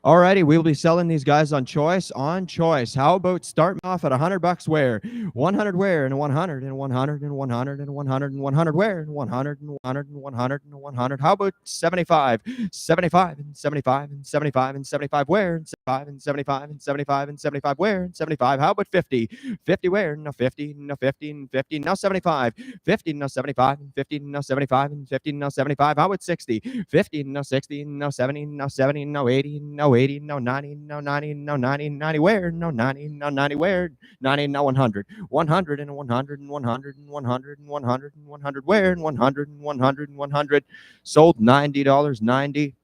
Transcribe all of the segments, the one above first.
Alrighty, we'll be selling these guys on choice. On choice. How about starting off at $100 wear, 100 wear, and 100 and 100 and 100 and 100 and 100 wear, and 100 and 100 and 100 and 100. How about 75, 75 and 75 and 75 and 75 wear, and 75 and 75 and 75 and 75 wear, and 75. How about 50, 50 wear, no 50, no 50 and 50, now 75, 50, no 75 and 50, no 75 and 50, no 75. How about 60, 50, no 60, no 70, no 70, no 80, no 80, no 90, no 90, no 90, 90 where, no 90, no 90 where, 90, no 100, 100 and 100 and 100 and 100 and 100 and 100 where, and 100 and 100 and 100. Sold $90.90.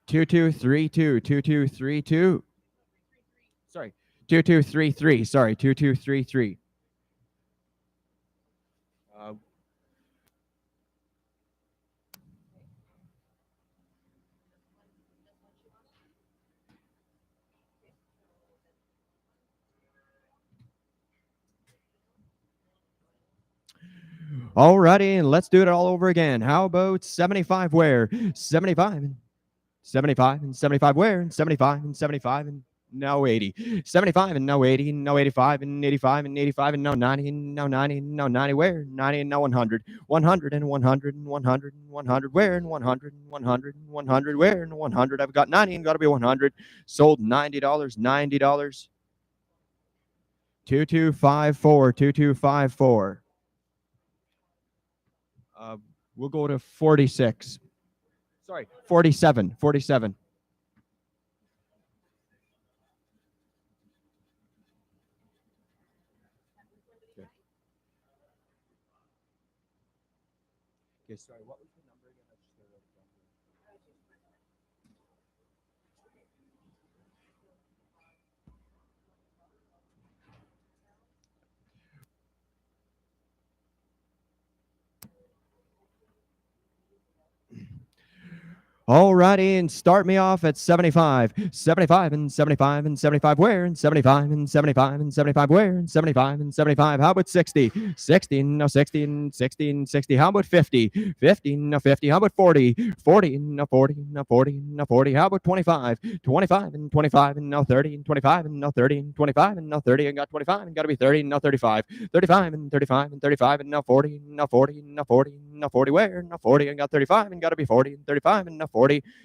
2232, 2232. Sorry, 2233. Sorry, 2233. Alrighty, and let's do it all over again. How about 75 where? 75 and 75 and 75 where? And 75 and 75 and no 80. 75 and no 80, no 85 and 85 and 85 and no 90 and no 90 and no 90 where? 90 and no 100. 100 and 100 and 100 and 100 where? And 100 and 100 and 100 where? And 100. I've got 90 and got to be 100. Sold $90, $90. 2254, 2254. We'll go to 46. Sorry, 47, 47. Okay, sorry, what was the number again? I just wrote it down. Alrighty, and start me off at 75. 75 and 75 and 75 where? And 75 and 75 and 75 where? And 75 and 75. How about 60? 60 and no 60 and 60 and 60. How about 50? 50 and no 50. How about 40? 40 and no 40 and no 40 and no 40. How about 25? 25 and 25 and no 30 and 25 and no 30 and 25 and no 30 and got 25 and got to be 30 and no 35. 35 and 35 and 35 and no 40 and no 40 and no 40 and no 40 where? No 40 and got 35 and got to be 40 and 35 and no 40.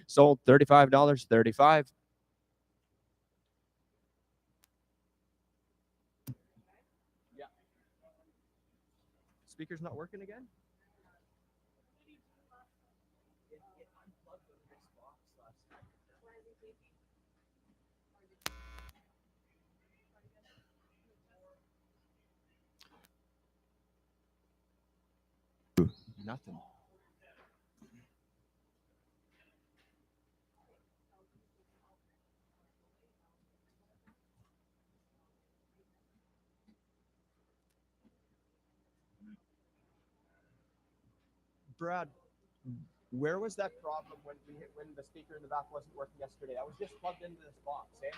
Sold $35, 35. Yeah. Speaker's not working again? Nothing. Brad, where was that problem when the speaker in the back wasn't working yesterday? I was just plugged into this box, eh?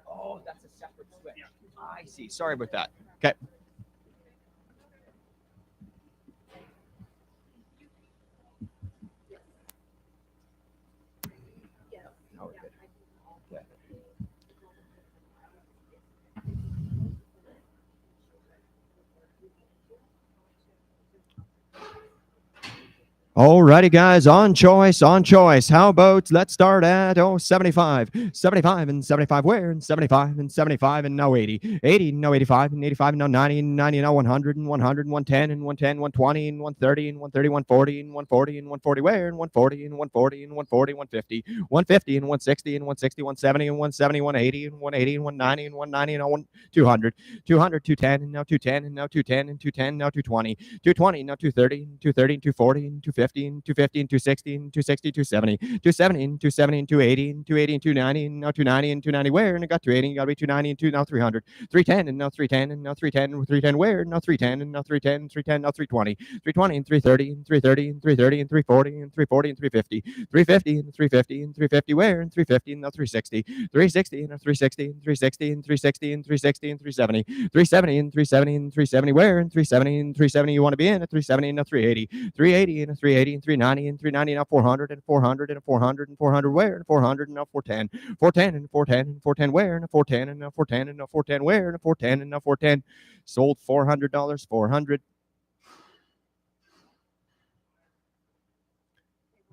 Oh, that's a separate switch. I see. Sorry about that. Okay. No, we're good. Okay. Alrighty, guys, on choice, on choice. How about let's start at 75. 75 and 75 where? And 75 and 75 and no 80. 80, no 85 and 85 and no 90 and 90, no 100 and 100 and 110 and 110, 120 and 130 and 130, 140 and 140 and 140 where? And 140 and 140 and 140, 150, 150 and 160 and 160, 170 and 170, 180 and 180 and 190 and 190 and 200, 200, 210 and now 210 and now 210 and 210, now 220, 220, now 230 and 230 and 240 and 250 250 and 250 and 260 and 260, 270, 270 and 270 and 280 and 280 and 290 and now 290 and 290 where and it got 280 and got to be 290 and 2 now 300, 310 and now 310 and now 310 and 310 where now 310 and now 310 and 310 now 320, 320 and 330 and 330 and 330 and 340 and 340 and 350, 350 and 350 and 350 where and 350 and now 360, 360 and 360 and 360 and 360 and 360 and 370, 370 and 370 and 370 where and 370 and 370 you want to be in at 370 and now 380, 380 and 380 and 390 and 390 now 400 and 400 and 400 and 400 where and 400 and now 410, 410 and 410 and 410 where and 410 and now 410 and now 410 where and 410 and now 410 sold $400, 400.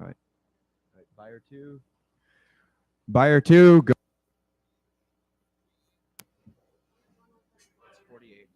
All right. Buyer two. Buyer two. Go. 48.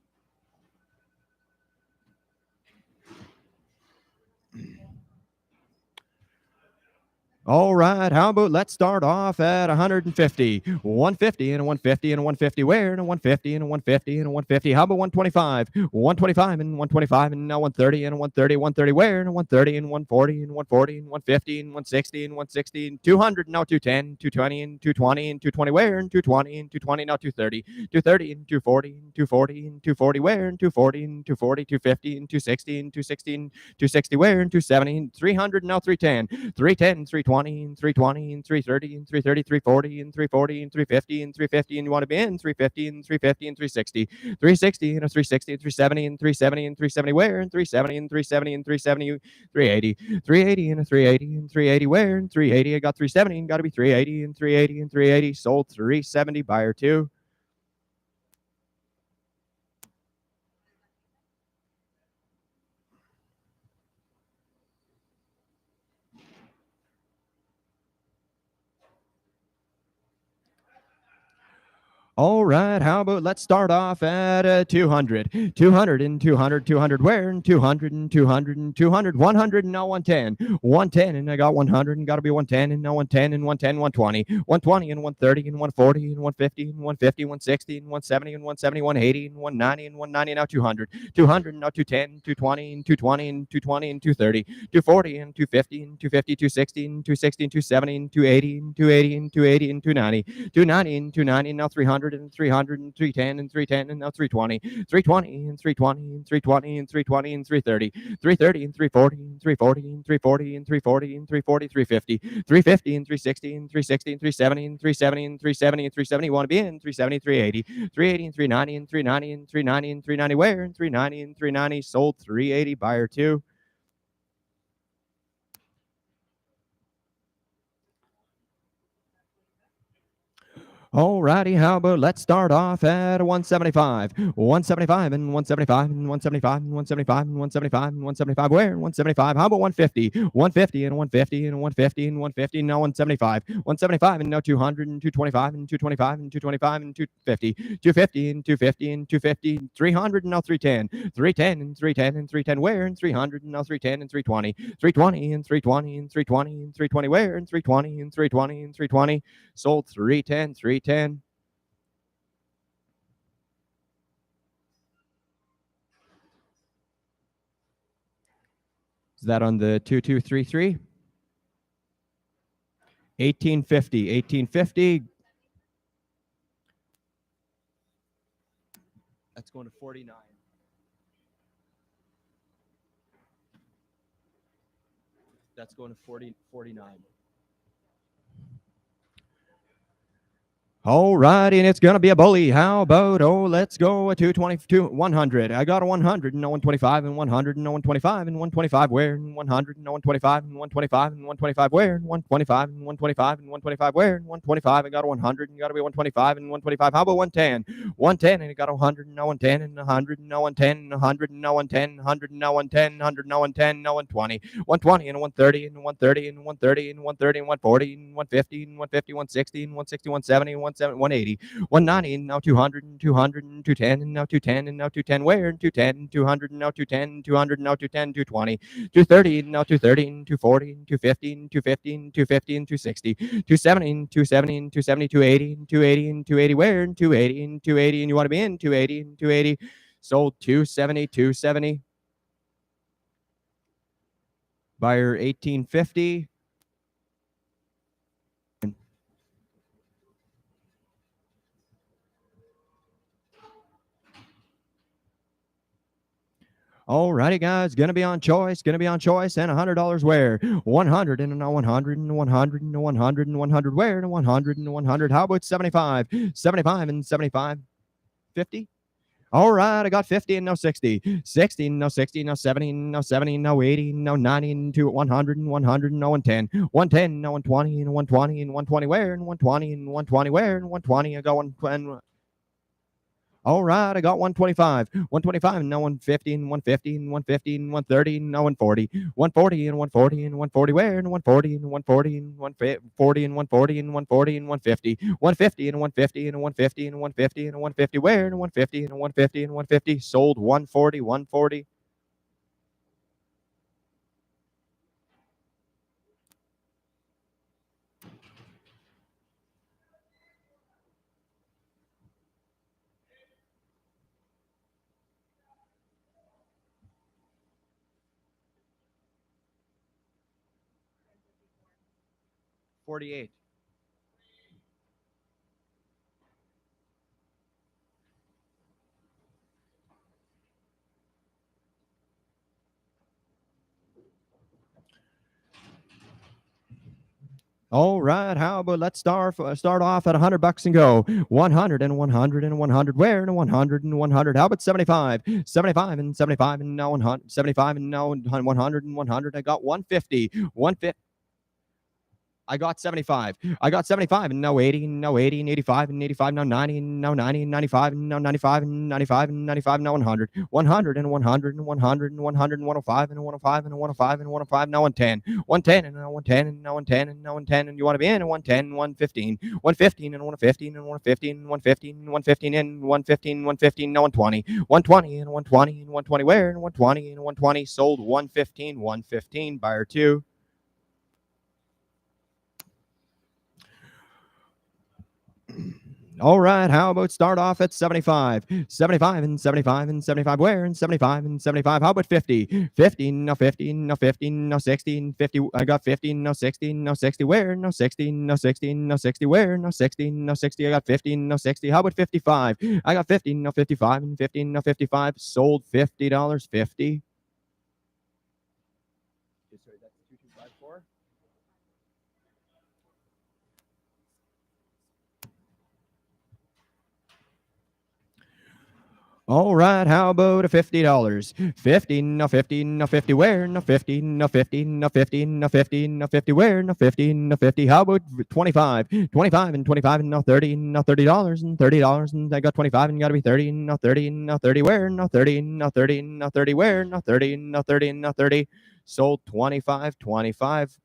All right, how about let's start off at 150, 150 and a 150 and a 150 where and a 150 and a 150 and a 150. How about 125, 125 and 125 and now 130 and a 130, 130 where and a 130 and 140 and 140 and 150 and 160 and 160 and 200 now 210, 220 and 220 and 220 where and 220 and 220 now 230, 230 and 240 and 240 and 240 where and 240 and 240, 250 and 260 and 260 and 260 where and 270 and 300 now 310, 310, 320 and 320 and 330 and 330, 340 and 340 and 350 and 350 and you want to be in 350 and 350 and 360, 360 and a 360 and 370 and 370 and 370 where and 370 and 370 and 370, 380, 380 and a 380 and 380 where and 380 I got 370 and got to be 380 and 380 and 380 sold 370 buyer two. All right, how about let's start off at 200, 200 and 200, 200 where and 200 and 200 and 200, 100 and now 110, 110 and I got 100 and got to be 110 and now 110 and 110, 120, 120 and 130 and 140 and 150 and 150, 160 and 170 and 170, 180 and 190 and 190 now 200, 200 and now 210, 220 and 220 and 220 and 230, 240 and 250 and 250, 260 and 260 and 270 and 280 and 280 and 280 and 290, 290 and 290 and now 300 and 300 and 310 and 310 and now 320, 320 and 320 and 320 and 320 and 330, 330 and 340 and 340 and 340 and 340 and 340, 350, 350 and 360 and 360 and 370 and 370 and 370 and 370 you want to be in 370, 380, 380 and 390 and 390 and 390 and 390 where and 390 and 390 sold 380 buyer two. Alrighty, how about let's start off at 175, 175 and 175 and 175 and 175 and 175 and 175 where? 175. How about 150, 150 and 150 and 150 and 150 and now 175, 175 and now 200 and 225 and 225 and 225 and 250, 250 and 250 and 250, 300 and now 310, 310 and 310 and 310 where? And 300 and now 310 and 320, 320 and 320 and 320 and 320 where? And 320 and 320 and 320 sold 310, 310. Is that on the 2233? 1850, 1850. That's going to 49. That's going to 49. All right, and it's going to be a bully. How about, let's go a 222, 100. I got a 100 and no 125 and 100 and no 125 and 125 where and 100 and no 125 and 125 and 125 where and 125 and 125 and 125 where and 125. I got a 100 and got to be 125 and 125. How about 110? 110 and I got a 100 and no 110 and 100 and no 110 and 100 and no 110, 100 and no 110, 100 and no 110, no 120, 120 and 130 and 130 and 130 and 130 and 140 and 150 and 150, 160 and 160, 170 and 180, 190 and now 200 and 200 and 210 and now 210 and now 210 where and 210 and 200 and now 210 and 200 and now 210, 220, 230 and now 230 and 240 and 250 and 250 and 250 and 260, 270 and 270 and 270, 280 and 280 and 280 where and 280 and 280 and you want to be in 280 and 280 sold 270, 270. Buyer 1850. Alrighty, guys, gonna be on choice, and $100 where 100 and a 100 and 100 and 100 and 100 where and 100 and 100. How about 75? 75 and 75, 50. All right, I got 50 and no 60. 60 and no 60, no 70, no 70, no 80, no 90, and 100 and 100 and no 110. 110, no 120 and 120 and 120 where and 120 and 120 where and 120. I got 120. All right, I got 125. 125 and no 150 and 150 and 150 and 130 and no 140. 140 and 140 and 140 where and 140 and 140 and 140 and 140 and 140 and 150. 150 and 150 and 150 and 150 and 150 where and 150 and 150 and 150. Sold 140, 140. $48. All right, how about let's start off at $100 and go 100 and 100 and 100 where and 100 and 100. How about 75? 75 and 75 and now 100. 75 and now 100 and 100. I got 150. 150. I got 75. I got 75 and no 80 and no 80 and 85 and 85 now 90 and now 90 and 95 and now 95 and 95 and 95 now 100. 100 and 100 and 100 and 100 and 105 and 105 and 105 and 105 now 110. 110 and now 110 and now 110 and now 110 and you want to be in 110 and 115. 115 and 115 and 115 and 115 and 115 and 115 115 now 120. 120 and 120 and 120 where and 120 and 120 sold 115 115 buyer 2. All right, how about start off at 75? 75 and 75 and 75 where and 75 and 75. How about 50? 15, no 15, no 15, no 16, 50. I got 15, no 16, no 60 where, no 16, no 16, no 60 where, no 16, no 60. I got 15, no 60. How about 55? I got 15, no 55 and 15, no 55. Sold $50, 50. Sorry, that's 2254. All right, how about a $50? 15, no 15, no 50 where, no 15, no 15, no 15, no 15, no 50 where, no 15, no 50. How about 25? 25 and 25 and no 30, no $30 and $30 and I got 25 and gotta be 30 and no 30 and no 30 where, no 30 and no 30 and no 30 where, no 30 and no 30 and no 30. Sold 25, 25.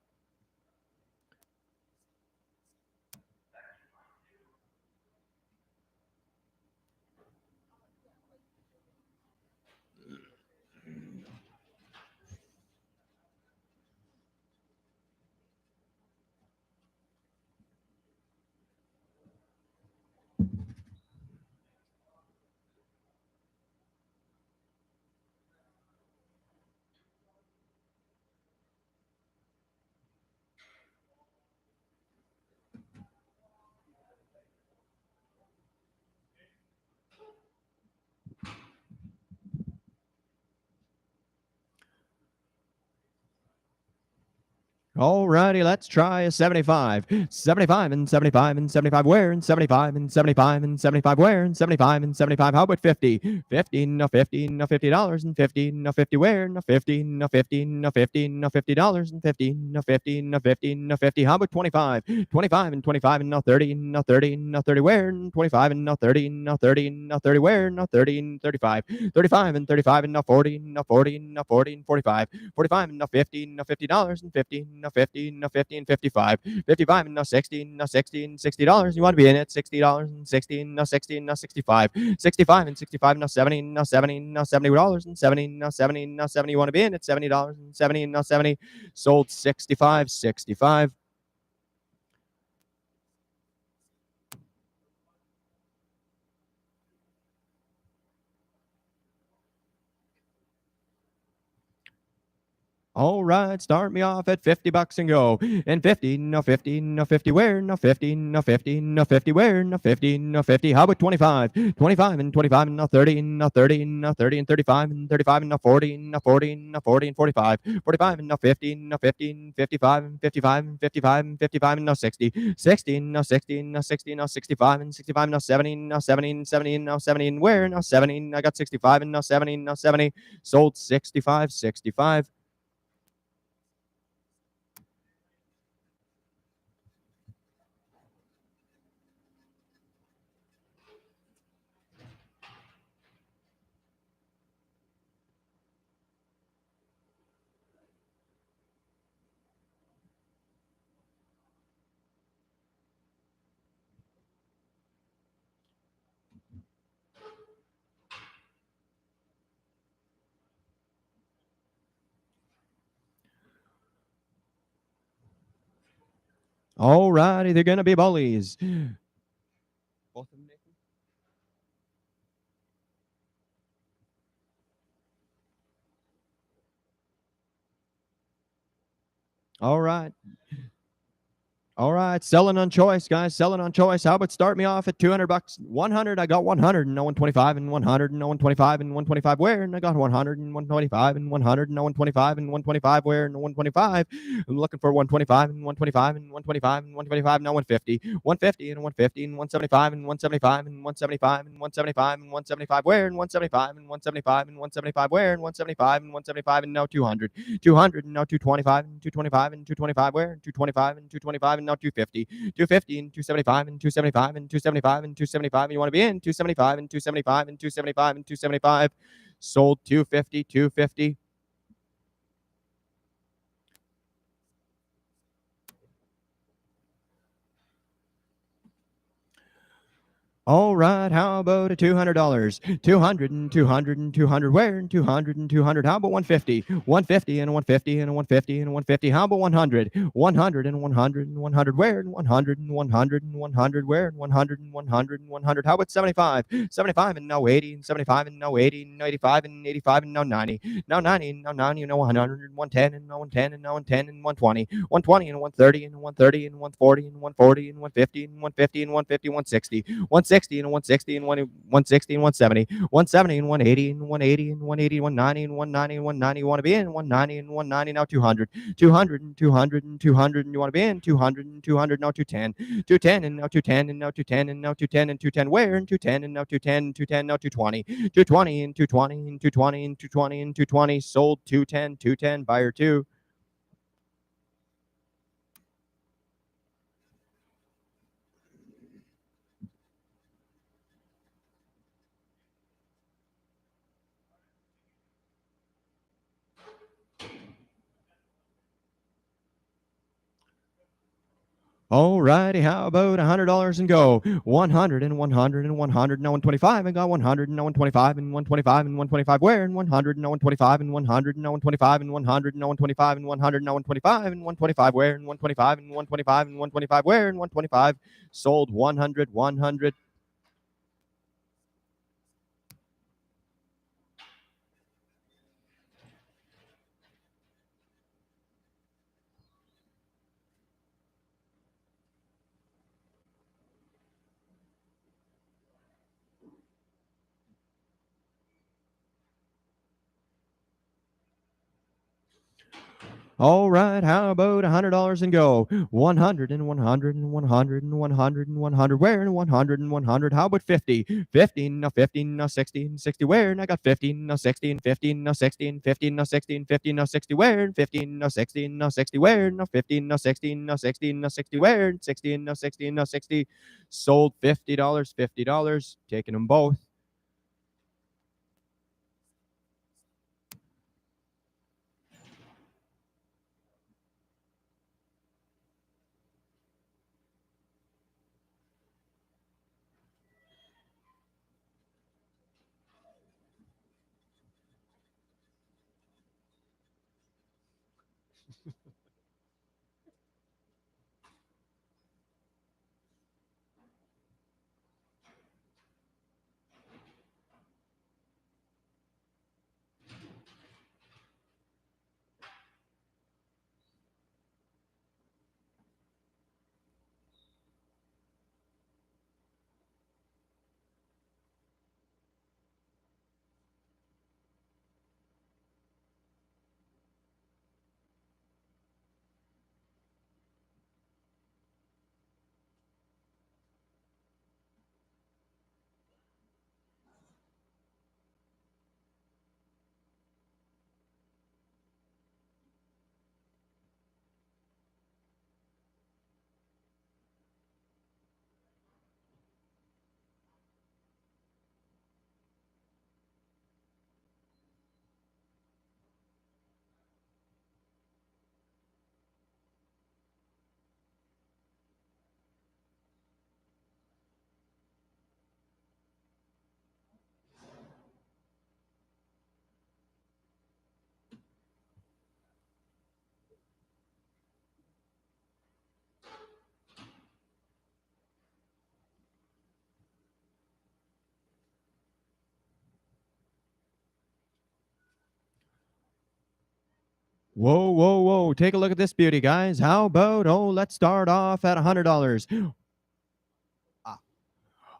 Alrighty, let's try a 75. 75 and 75 and 75 where and 75 and 75 and 75 where and 75 and 75. How about 50? 15, no 15, no $50 and 15, no 50 where, no 15, no 15, no 15, no $50 and 15, no 15, no 15, no 50. How about 25? 25 and 25 and no 30, no 30, no 30 where and 25 and no 30, no 30, no 30 where, no 30 and 35. 35 and 35 and no 40, no 40, no 40 and 45. 45 and no 15, no $50 and 15, no 15, no 50 and 55. 55 and no 16, no 16, $60. You want to be in it, $60 and 16, no 16, no 65. 65 and 65, no 70, no 70, no $70 and 70, no 70, no 70. You want to be in it, $70 and 70, no 70. Sold 65, 65. All right, start me off at $50 and go. And 50, no 50, no 50, where? No 50, no 50, no 50, where? No 50, no 50. How about 25? 25 and 25 and no 30, no 30, no 30 and 35 and 35 and no 40, no 40, no 40 and 45. 45 and no 50, no 50, 55 and 55 and 55 and 55 and no 60. 60, no 60, no 60, no 65 and 65 no 70, no 70, 70, no 70 and where? No 70. I got 65 and no 70, no 70. Sold 65, 65. All righty, they're going to be bullies. Both of them, Nathan? All right. All right, selling on choice, guys. Selling on choice. How about start me off at $200? 100. I got 100 and no 125 and 100 and no 125 and 125 where? And I got 100 and 125 and 100 and no 125 and 125 where? And 125. I'm looking for 125 and 125 and 125 and 125. No 150. 150 and 150 and 175 and 175 and 175 and 175 and 175 where? And 175 and 175 and 175 where? And 175 and 175 and no 200. 200 and no 225 and 225 and 225 where? 225 and 225 and no 250. 250 and 275 and 275 and 275 and 275. You want to be in 275 and 275 and 275 and 275. Sold 250, 250. All right, how about a $200? 200 and 200 and 200 where? And 200 and 200. How about 150? 150 and 150 and 150 and 150. How about 100? 100 and 100 and 100 where? And 100 and 100 and 100 where? And 100 and 100 and 100. How about 75? 75 and no 80 and 75 and no 80 and 85 and 85 and no 90. Now 90 and no 90 and no 100 and 110 and no 110 and no 110 and 120. 120 and 130 and 130 and 140 and 140 and 150 and 150 and 150 160. 160 and 160 and 160 and 170, 170 and 180 and 180 and 180, 190 and 190 and 190. You want to be in 190 and 190 now 200, 200 and 200 and 200 and you want to be in 200 and 200 now 210, 210 and now 210 and now 210 and now 210 and 210 where and 210 and now 210 and 210 now 220, 220 and 220 and 220 and 220 and 220 sold 210, 210 buyer 2. All righty, how about $100 and go? 100 and 100 and 100 and 125 and got 100 and 125 and 125 and 125 where? And 100 and 125 and 100 and 125 and 100 and 125 and 100 and 125 and 125 where? And 125 and 125 and 125 where? And 125 sold 100, 100. All right, how about $100 and go? 100 and 100 and 100 and 100 and 100 where? And 100 and 100. How about 50? 15, no 15, no 60 and 60 where? And I got 15, no 60 and 15, no 60 and 15, no 60 and 15, no 60 where? And 15, no 60 and no 60 where? No 15, no 16, no 60 no 60 where? And 60 no 60 no 60. Sold $50, $50. Taking them both. Whoa, whoa, whoa. Take a look at this beauty, guys. How about, let's start off at $100.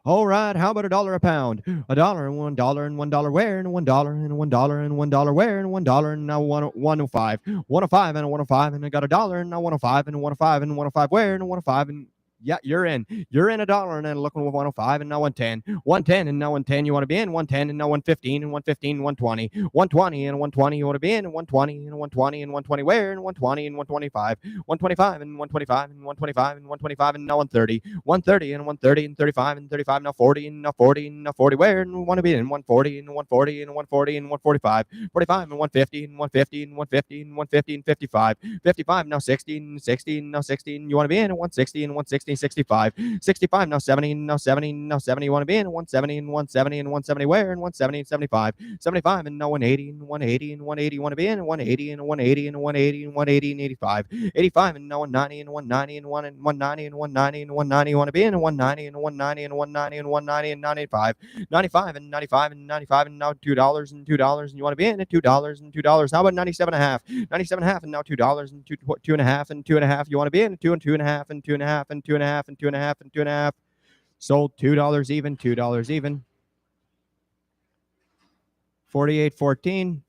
All right, how about $1 a pound? $1 and $1 and $1 where and $1 and $1 and $1 where and $1 and now 105. 105 and a 105 and I got $1 and now 105 and 105 and 105 where and 105 and yeah, you're in. You're in $1 and then looking with 105 and now 110. 110 and now 110 you want to be in. 110 and now 115 and 115 120. 120 and 120 you want to be in. 120 and 120 and 120 where and 120 and 125. 125 and 125 and 125 and 125 and now 130. 130 and 130 and 35 and 35 now 40 and now 40 and now 40 where and we want to be in. 140 and 140 and 140 and 145. 45 and 150 and 150 and 150 and 150 and 55. 55 now 60 and 60 and now 60 and you want to be in. 160 and 160 65. 65 now 70 and now 70 and now 70 you want to be in. 170 and 170 and 170 where and 170 and 75. 75 and now 180 and 180 and 180 you want to be in. 180 and 180 and 180 and 180 and 85. 85 and now 190 and 190 and 190 and 190 and 190 you want to be in. 190 and 190 and 190 and 190 and 95. 95 and 95 and 95 and now $2 and $2 and you want to be in at $2 and $2. How about 97 and a half? 97 and a half and now $2 and two and a half and 2.5 you want to be in at 2 and 2.5 and 2.5 and 2.5 and 2.5 and 2.5. Sold $2 even, $2 even. 48.14.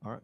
All right.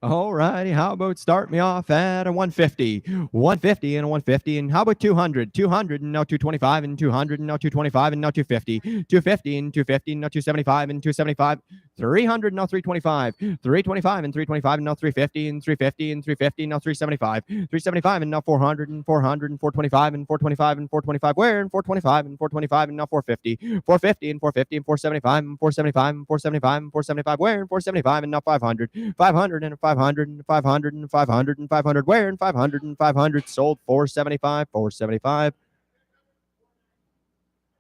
All righty. How about start me off at a 150? 150 and a 150. And how about 200? 200 and now 225 and 200 and now 225 and now 250. 250 and 250 and now 275 and 275. 300 and now 325. 325 and 325 and now 350 and 350 and 350 and now 375. 375 and now 400 and 400 and 425 and 425 and 425 where and 425 and 425 and now 450. 450 and 450 and 475 and 475 and 475 and 475 where and 475 and now 500. 500 and 500 and 500 and 500 and 500 where and 500 and 500 sold 475. 475.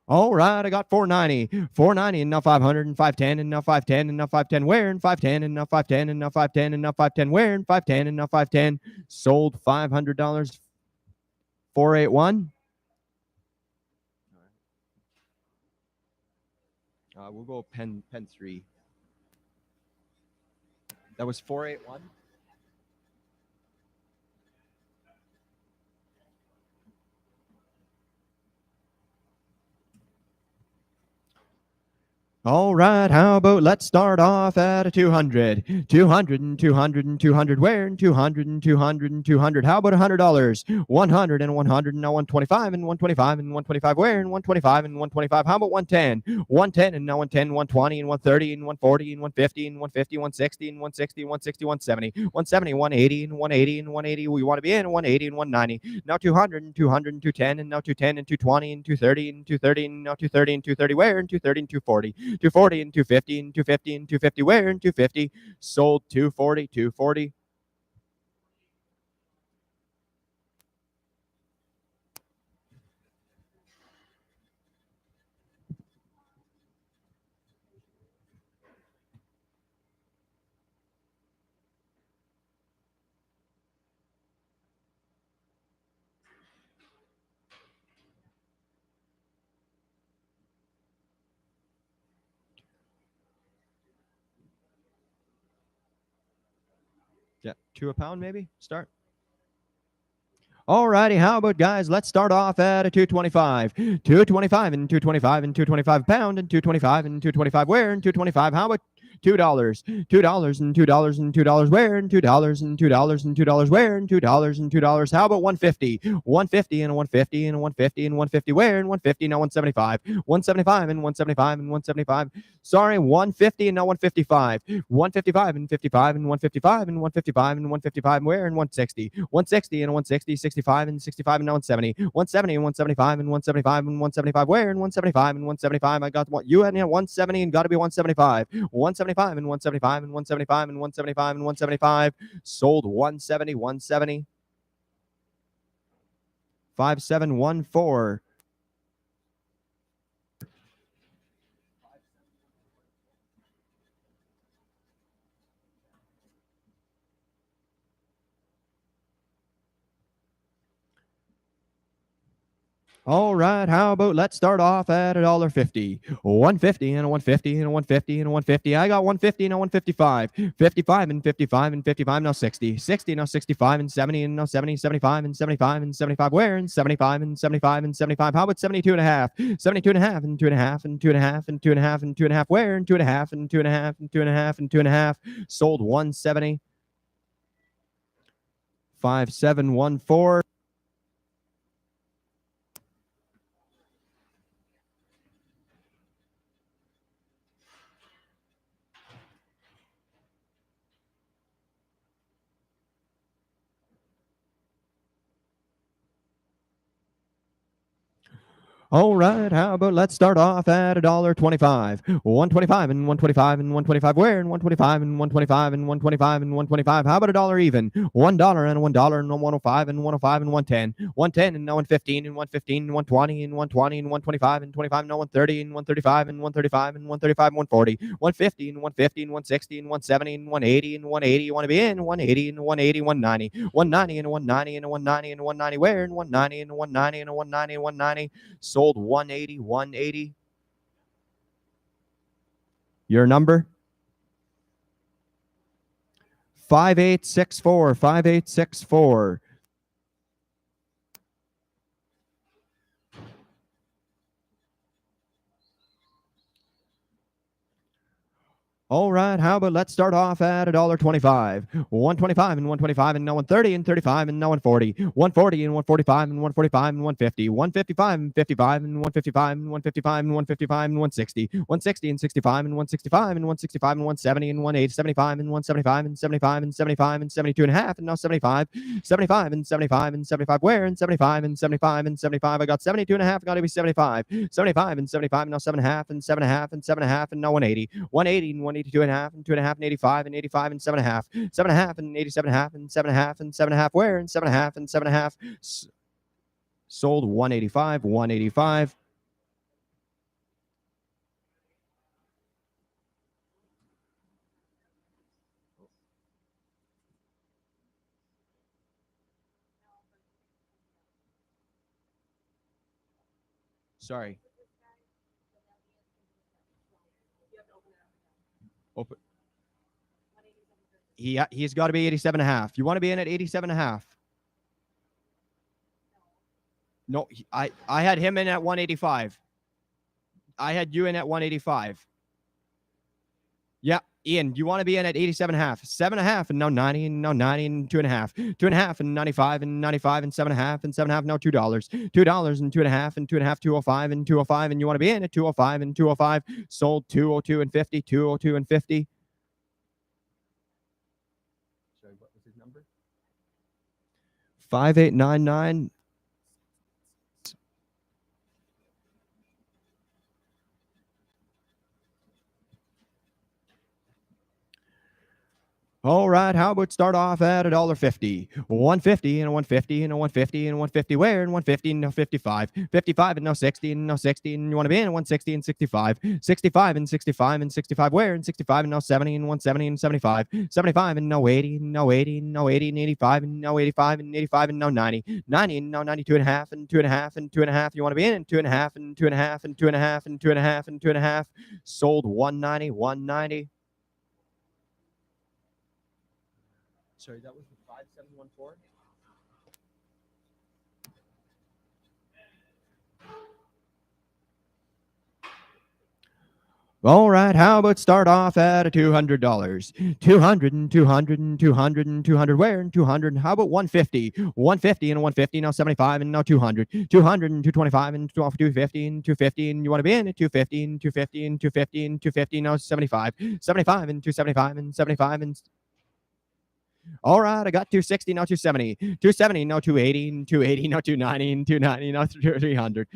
All right, I got 490. 490 and now 500 and 510 and now 510 and now 510 where and 510 and now 510 and now 510 and now 510 where and 510 and now 510 sold $500. 481. We'll go pen 3. That was 481. All right, how about let's start off at a 200. 200 and 200 and 200 where and 200 and 200 and 200. How about $100? 100 and 100 and now 125 and 125 and 125 where and 125 and 125. How about 110? 110 and now 110, 120 and 130 and 140 and 150 and 150, 160 and 160, 160, 170, 170, 180 and 180 and 180. We want to be in 180 and 190. Now 200 and 200 and 210 and now 210 and 220 and 230 and 230 and now 230 and 230 where and 230 and 240. 240 and 250 and 250 and 250 where and 250 sold 240. 240. Yeah, 2 a pound maybe. Start. All righty, how about guys? Let's start off at a 225. 225 and 225 and 225 pound and 225 and 225 where and 225. How about $2? $2 and $2 and $2 where and $2 and $2 and $2 where and $2 and $2. How about 150? 150 and 150 and 150 and 150 where and 150 now 175. 175 and 175 and 175. Sorry, 150 and now 155. 155 and 55 and 155 and 155 and 155 where and 160. 160 and 160, 65 and 65 and now 170. 170 and 175 and 175 and 175 where and 175 and 175. I got what you had 170 and got to be 175. 175 and 175 and 175 and 175 and 175 sold 170. 170. 5714. All right, how about let's start off at $1.50. 150 and a 150 and a 150 and a 150. I got 150 and a 155. 55 and 55 and 55, now 60. 60, now 65 and 70 and now 70, 75 and 75 and 75. Where? And 75 and 75 and 75. How about 72 and a half? 72 and a half and 2 and a half and 2 and a half and 2 and a half and 2 and a half. Where? And 2 and a half and 2 and a half and 2 and a half and 2 and a half. Sold 170. 5714. All right, how about let's start off at $1.25. 125 and 125 and 125. Where? And 125 and 125 and 125 and 125. How about a dollar even? $1 and a $1 and a 105 and 105 and 110. 110 and no 115 and 115 and 120 and 120 and 125 and 25 no 130 and 135 and 135 and 135 and 140. 150 and 150 and 160 and 170 and 180 and 180. You want to be in 180 and 180, 190. 190 and a 190 and a 190 and a 190. Where? And 190 and a 190 and a 190 and 190. Sold 180, 180. Your number? 5864, 5864. All right, how about let's start off at $1.25. 125 and 125 and no 130 and 35 and no 140. 140 and 145 and 145 and 150. 155 and 55 and 155 and 155 and 155 and 160. 160 and 65 and 165 and 165 and 170 and 180, 75 and 175 and 75 and 75 and 72 and a half and now 75. 75 and 75 and 75. Where? And 75 and 75 and 75. I got 72 and a half. Got to be 75. 75 and 75 and now 7 and a half and 7 and a half and 7 and a half and now 180. 180 and 182 and a half and 2 and a half and 85 and 85 and 7 and a half. 7 and a half and 87 and a half and 7 and a half and 7 and a half. Where? And 7 and a half and 7 and a half. Sold 185, 185. Sorry. Open. He's got to be 87 and a half. You want to be in at 87 and a half? No, I had him in at 185. I had you in at 185. Yeah, Ian, you want to be in at 87 and a half, 7 and a half, and now 90, and now 90, and 2 and a half, 2 and a half, and 95, and 95, and 7 and a half, and 7 and a half, now $2, $2, and 2 and a half, and 2 and a half, 205, and 205, and you want to be in at 205 and 205. Sold 202 and 50, 202 and 50. Sorry, what was his number? 5899. All right, how about start off at $1.50? 150 and a 150 and a 150 and a 150. Where? And 150 and no 55. 55 and no 60 and no 60. And you want to be in at 160 and 65. 65 and 65 and 65. Where? And 65 and no 70 and 170 and 75. 75 and no 80 and no 80 and no 80 and 85 and no 85 and 85 and no 90. 90 and no 92 and a half and 2 and a half and 2 and a half. You want to be in at 2 and a half and 2 and a half and 2 and a half and 2 and a half and 2 and a half. Sold 190, 190. Sorry, that was the 5714? All right, how about start off at $200? 200 and 200 and 200 and 200. Where? And 200. How about 150? 150 and a 150, now 75 and now 200. 200 and 225 and 250 and 250. And you want to be in at 250 and 250 and 250 and 250, now 75. 75 and 275 and 75 and... All right, I got 260, now 270. 270, now 280, and 280, now 290, and 290, now 300.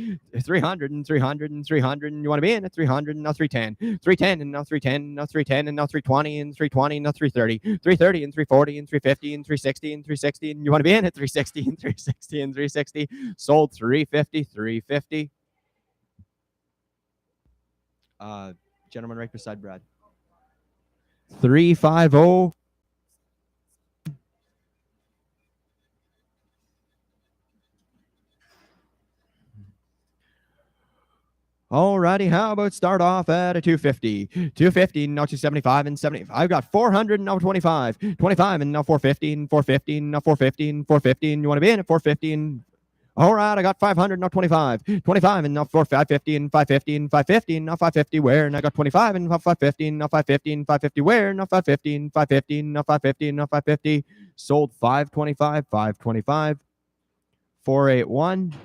300 and 300 and 300, and you want to be in at 300, and now 310. 310, and now 310, now 310, and now 320, and 320, now 330. 330, and 340, and 350, and 360, and 360, and you want to be in at 360, and 360, and 360. Sold 350, 350. Gentleman right beside Brad. 350. Alrighty, how about start off at a 250? 250, now 275 and 70. I've got 400 and now 25. 25 and now 450 and 450 and now 450 and 450. And you want to be in at 450 and all right, I got 500, now 25. 25 and now 550 and 550 and 550 and now 550 where? And I got 25 and now 550 and now 550 and 550 where? Now 550 and 550 and now 550 and now 550. Sold 525, 525, 481.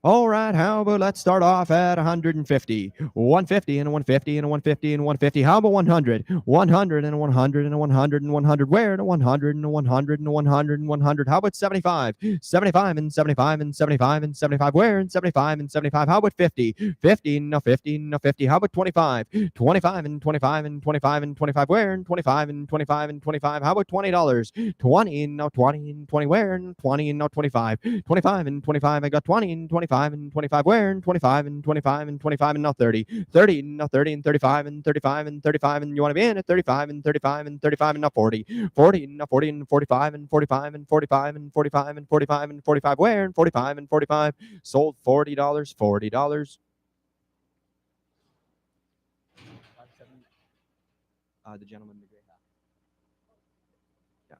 All right, how about let's start off at 150. 150 and a 150 and a 150 and a 150. How about 100? 100 and a 100 and a 100 and 100. Where? And a 100 and a 100 and a 100 and 100. How about 75? 75 and 75 and 75 and 75. Where? And 75 and 75. How about 50? 50 and a 50 and a 50. How about 25? 25 and 25 and 25 and 25. Where? And 25 and 25 and 25. How about $20? 20 and now 20 and 20. Where? And 20 and now 25. 25 and 25. I got 20 and 25 and 25 where? And 25 and 25 and 25 and now 30. 30 and now 30 and 35 and 35 and 35 and you want to be in at 35 and 35 and 35 and now 40. 40 and now 40 and 45 and 45 and 45 and 45 and 45 and 45 where? And 45 and 45. Sold $40, $40. The gentleman in the gray hat. Yeah.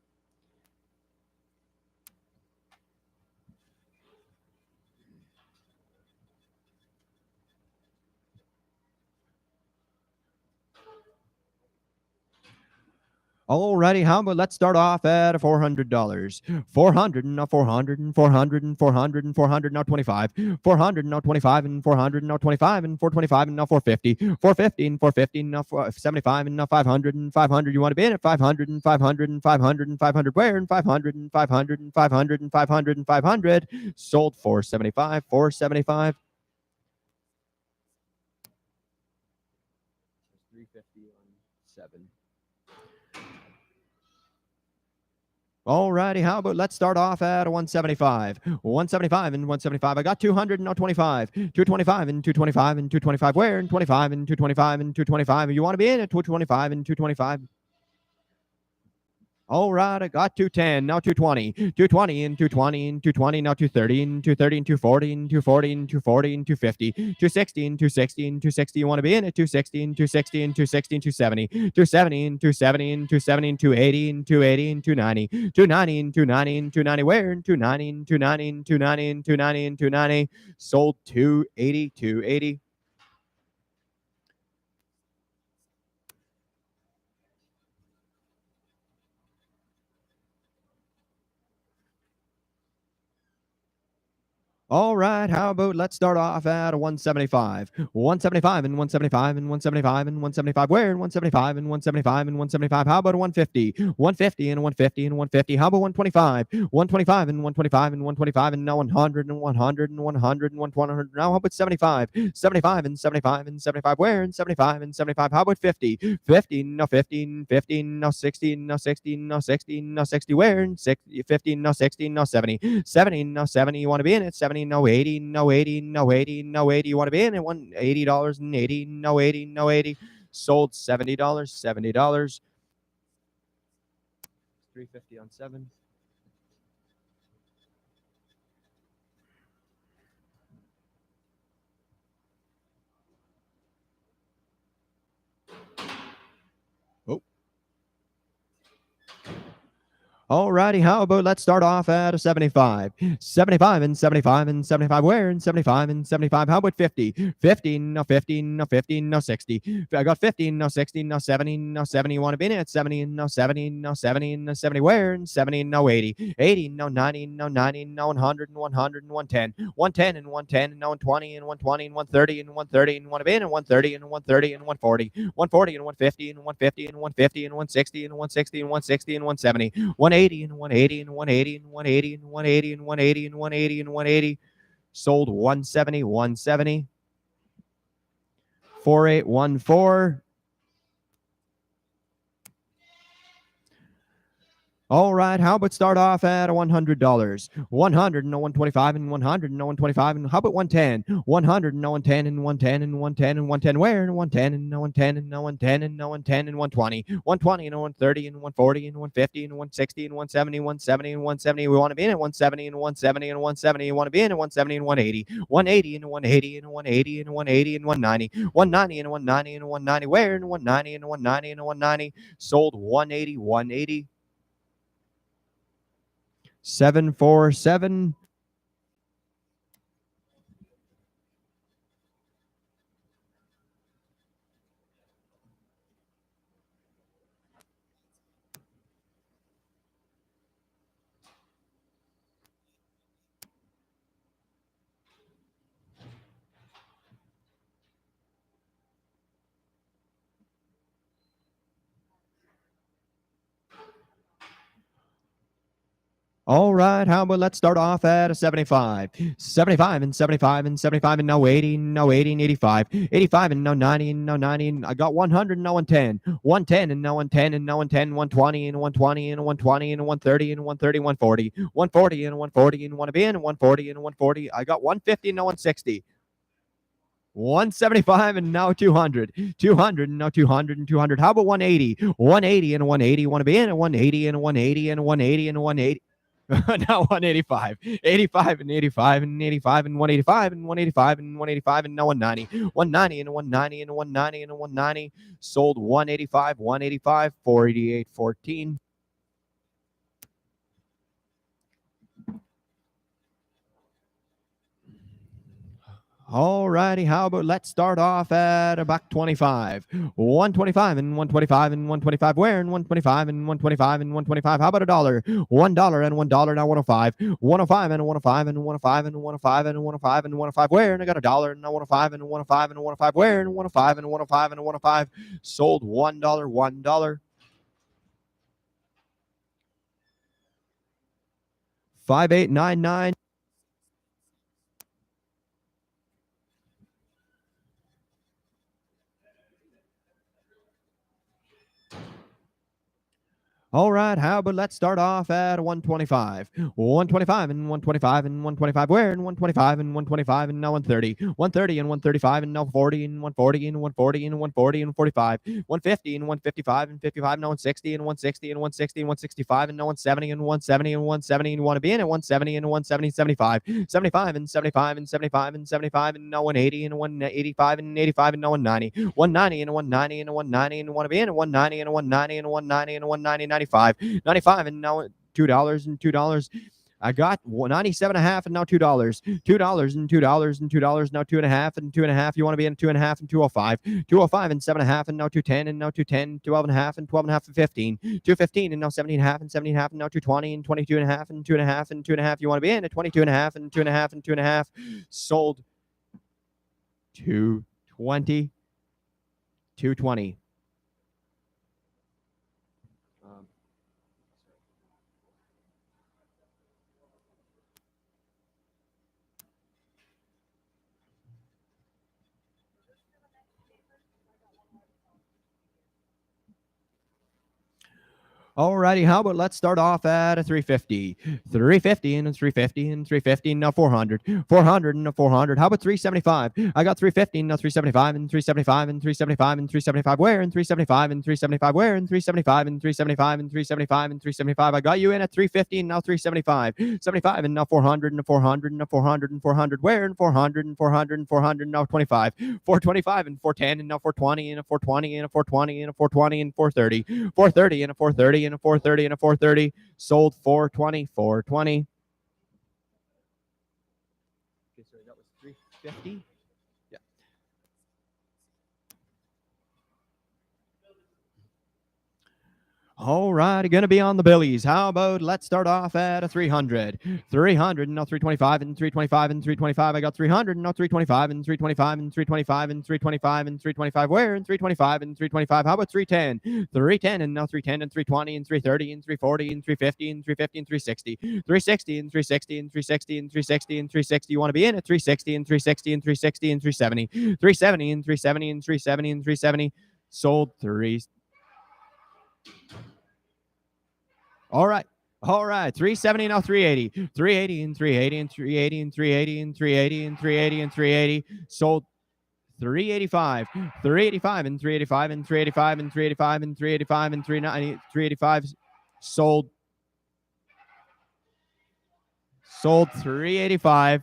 Alrighty, how about let's start off at $400. 400 and now 400 and 400 and 400 and 400 now 25. 400 and now 25 and 400 and now 25 and 425 and now 450. 450 and 450 and now 75 and now 500 and 500. You want to be in at 500 and 500 and 500 and 500 where? And 500 and 500 and 500 and 500 and 500. Sold 475, 475. 350 on 7. Alrighty, how about let's start off at a 175. 175 and 175. I got 200 and now 25. 225 and 225 and 225. Where? And 25 and 225 and 225. You want to be in at 225 and 225. All right, I got 210, now 220, 220 and 220 and 220, now 230 and 230 and 240 and 240 and 240 and 250, 260 and 260 and 260. You want to be in at 260 and 260 and 260 and 270, 270 and 270 and 270 and 280 and 280 and 290, 290 and 290 and 290. Where? And 290 and 290 and 290 and 290 and 290. Sold 280, 280. All right, how about let's start off at a 175. 175 and 175 and 175 and 175. Where? And 175 and 175 and 175. How about a 150? 150 and 150 and 150. How about 125? 125 and 125 and 125 and now 100 and 100 and 100 and 100. Now how about 75? 75 and 75 and 75. Where? And 75 and 75. How about 50? 15, now 15, 15, now 16, now 16, now 16, now 60. Where? And 15, now 16, now 70. 70, now 70. You want to be in at 70, no 80, no 80, no 80, no 80. You want to be in at $80 and 80, no 80, no 80. Sold $70, $70. 350 on 7. Alrighty, how about let's start off at a 75. 75 and 75 and 75. Where? And 75 and 75. How about 50? 15, now 15, now 15, now 60. I got 15, now 16, now 70, now 70. You want to be in at 70, now 70, now 70, now 70. Where? And 70, now 80. 80, now 90, now 90, now 100 and 100 and 110. 110 and 110 and now 120 and 120 and 130 and 130 and you want to be in at 130 and 130 and 140. 140 and 150 and 150 and 150 and 160 and 160 and 160 and 170. 180 and 180 and 180 and 180 and 180 and 180 and 180 and 180. Sold 170, 170. 4814. All right, how about start off at $100? 100 and no 125 and 100 and no 125 and how about 110? 100 and no 110 and 110 and 110 and 110 where and 110 and no 110 and no 110 and no 110 and 120. 120 and 130 and 140 and 150 and 160 and 170, 170 and 170. We want to be in at 170 and 170 and 170. You want to be in at 170 and 180. 180 and 180 and 180 and 180 and 190. 190 and 190 and 190 where and 190 and 190 and 190. Sold 180, 180. 747. All right, how about let's start off at a 75. 75 and 75 and 75 and no 80, no 80 and 85. 85 and no 90 and no 90. And I got 100 and no 110. 110 and no 110 and no 110, 120 and 120 and 120 and 130 and 130, 140. 140 and 140 and want to be in 140 and 140. I got 150 and no 160. 175 and now 200. 200 and now 200 and 200. How about 180? 180 and 180. Want to be in at 180 and 180 and 180 and 180. Now 185. 85 and 85 and 85 and 185 and 185 and 185 and now 190. 190 and 190 and 190 and 190. Sold 185, 185, 48.14. All righty, how about let's start off at a buck 25. 125 and 125 and 125 where and 125 and 125 and 125. How about $1? $1 and $1 now 105. 105 and 105 and 105 and 105 and 105 and 105 where and I got $1 and 105 and 105 and 105 where and 105 and 105 and 105. Sold $1, $1. 5899. All right, how about let's start off at 125. 125 and 125 and 125 where and 125 and 125 and now 130. 130 and 135 and now 40 and 140 and 140 and 140 and 45. 150 and 155 and 55 now 160 and 160 and 160 and 165 and now 170 and 170 and 170 and you want to be in at 170 and 170 75. 75 and 75 and 75 and 75 and now 180 and 185 and 85 and now 190. 190 and 190 and 190 and want to be in at 190 and 190 and 190 and 190 95. 95 and now $2 and $2. I got 97 and a half and now $2. $2 and $2 and $2 now 2.5 and 2.5. You want to be in 2.5 and 205. 205 and 7.5 and now 210 and now 210, 12.5 and 12.5 and 15. 215 and now 17.5 and 17.5 and now 220 and 22.5 and 2.5 and 2.5. You want to be in at 22.5 and 2.5 and 2.5. Sold 220. 220. Alrighty, how about let's start off at a 350. 350 and a 350 and 350 and now 400. 400 and a 400. How about 375? I got 350 and now 375 and 375 and 375 and 375 where and 375 and 375 where and 375 and 375 and 375 and 375. I got you in at 350 and now 375. 75 and now 400 and a 400 and a 400 and 400 where and 400 and 400 and 400 and now 25. 425 and 410 and now 420 and a 420 and a 420 and a 420 and 430. 430 and a 430 and a 430 and a 430. Sold 420, 420. Okay, sorry, that was 350. Yeah. All right, going to be on the billies. How about let's start off at a 300. 300 and now 325 and 325 and 325. I got 300 and now 325 and 325 and 325 and 325 and 325 where and 325 and 325. How about 310? 310 and now 310 and 320 and 330 and 340 and 350 and 350 and 360. 360 and 360 and 360 and 360 and 360. You want to be in at 360 and 360 and 360 and 370. 370 and 370 and 370 and 370. Sold 3. All right. All right. 370 now 380. 380 and 380 and 380 and 380 and 380 and 380 and 380. Sold 385. 385 and 385 and 385 and 385 and 385 and 390. 385 sold. Sold 385.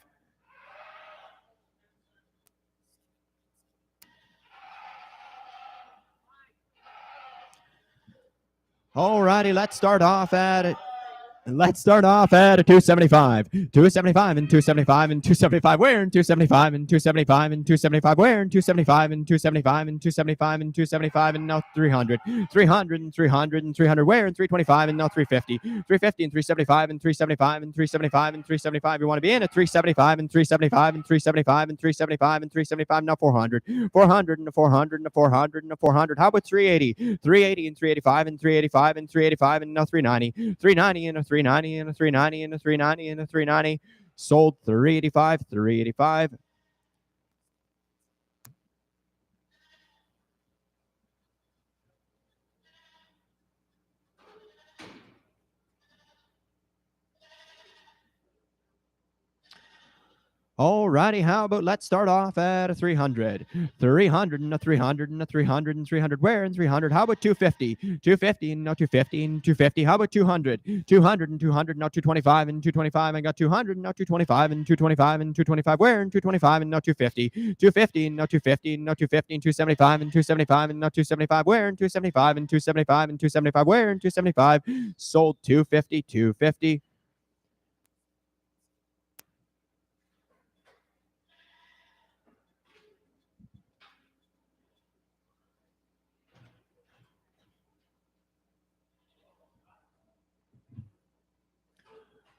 All righty, let's start off at it. Let's start off at a 275. 275 and 275 and 275 where and 275 and 275 and 275 where and 275 and 275 and 275 and 275 and now 300. 300 and 300 and 300 where and 325 and now 350. 350 and 375 and 375 and 375 and 375. You want to be in at 375 and 375 and 375 and 375 and 375 now 400. 400 and a 400 and a 400 and a 400. How about 380? 380 and 385 and 385 and 385 and now 390. 390 and a 390 and a 390 and a 390 and a 390. Sold 385, 385. All righty, how about let's start off at a 300. 300 and a 300 and a 300 and 300 where and 300. How about 250? 250 and now 250 and 250. How about 200? 200 and 200 now 225 and 225. I got 200 and now 225 and 225 and 225 where and 225 and now 250. 250 and now 250 and now 250 and 275 and 275 and now 275 where and 275 and 275 and 275 where and 275. Sold 250, 250.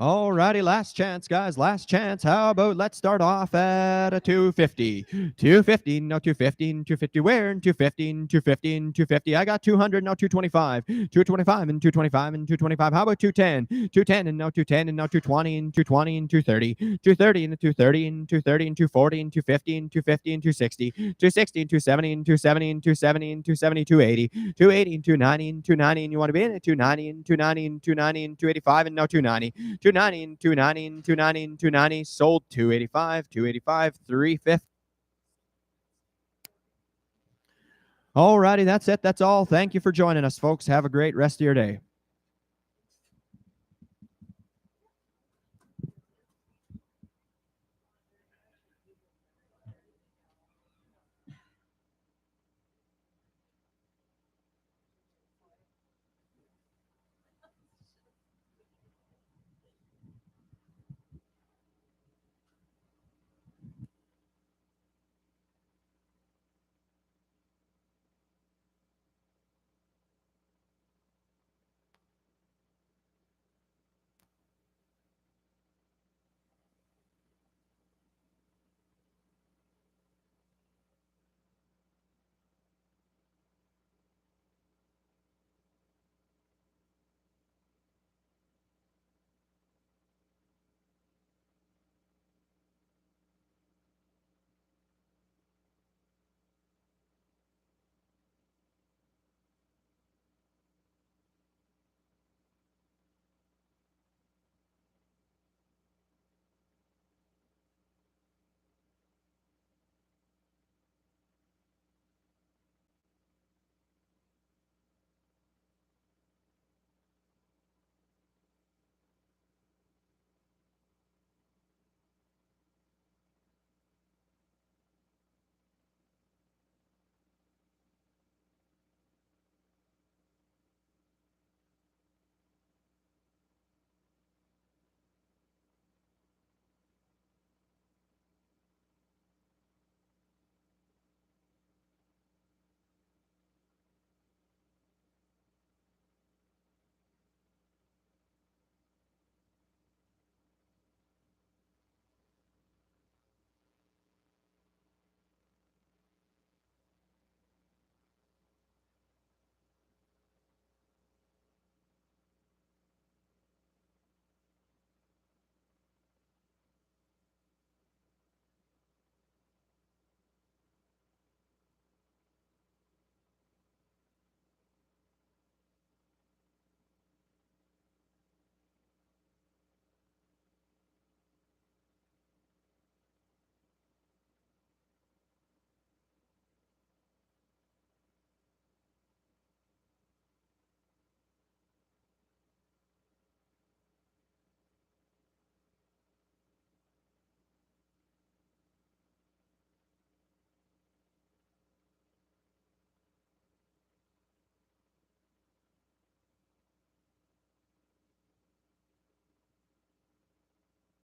All righty, last chance, guys. Last chance. How about let's start off at a 250. 250, no 250, and 250 where? And 250, and 250, and 250. I got 200, now 225. 225 and 225 and 225. How about 210? 210 and now 210 and now 220 and 220 and 230. 230 and 230 and 230 and 240 and 250 and 250 and 260. 260 and 270 and 270 and 270 and 270, 280. 280 and 290 and 290. And you want to be in at 290 and 290 and 290 and 285 and now 290. 290 and 290 and 290 and 290. Sold 285, 285, 350. All righty, that's it. That's all. Thank you for joining us, folks. Have a great rest of your day.